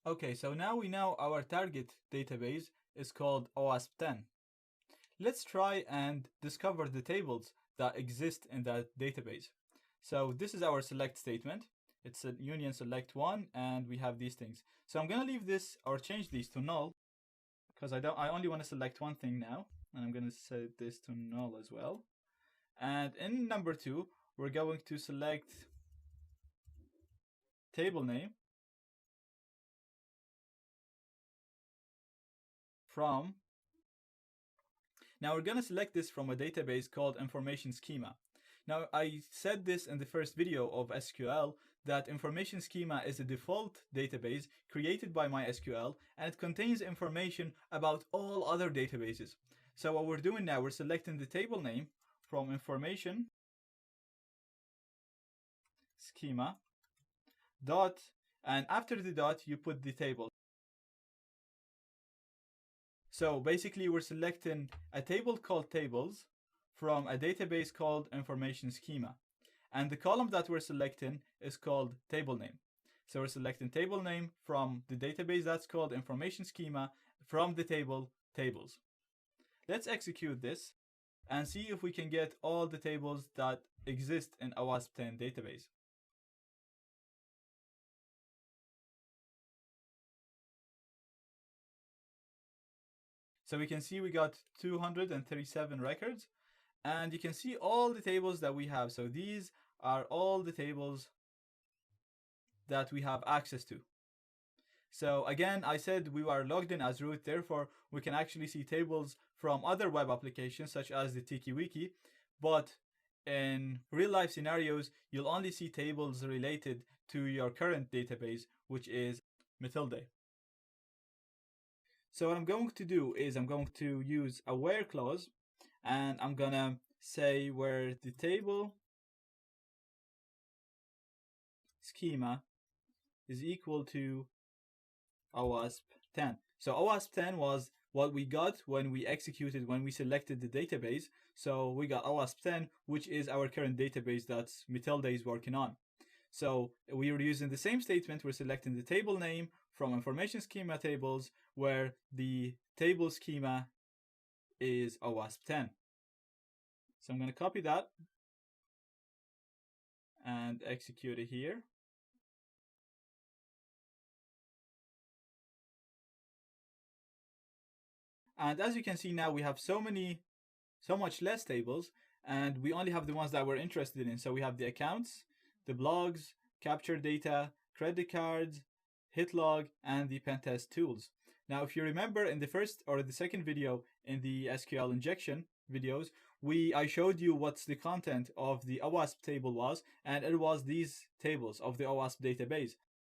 Okay, so now we know our target database is called OWASP10. Let's try and discover the tables that exist in that database. So this is our select statement. It's a union select one, and we have these things. So I'm gonna leave this or change these to null because I only want to select one thing now, and I'm gonna set this to null as well. And in number 2, we're going to select table name from. Now we're gonna select this from a database called information schema. Now I said this in the first video of SQL that information schema is a default database created by MySQL, and it contains information about all other databases. So what we're doing now, we're selecting the table name from information schema dot, and after the dot you put the table. So basically we're selecting a table called tables from a database called information schema, and the column that we're selecting is called table name. So we're selecting table name from the database that's called information schema from the table tables. Let's execute this and see if we can get all the tables that exist in OWASP10 database. So we can see we got 237 records, and you can see all the tables that we have. So these are all the tables that we have access to. So again, I said we are logged in as root, therefore we can actually see tables from other web applications such as the TikiWiki, but in real life scenarios, you'll only see tables related to your current database, which is Matilda. So what I'm going to do is I'm going to use a where clause, and I'm gonna say where the table schema is equal to OWASP10. So OWASP10 was what we got when we selected the database. So we got OWASP10, which is our current database that Matilda is working on. So we are using the same statement. We're selecting the table name from information schema tables, where the table schema is OWASP10. So I'm going to copy that and execute it here. And as you can see now, we have so much less tables, and we only have the ones that we're interested in. So we have the accounts, the blogs, capture data, credit cards, hit log, and the pentest tools. Now, if you remember in the first or the second video in the SQL injection videos, I showed you what's the content of the OWASP table was, and it was these tables of the OWASP database.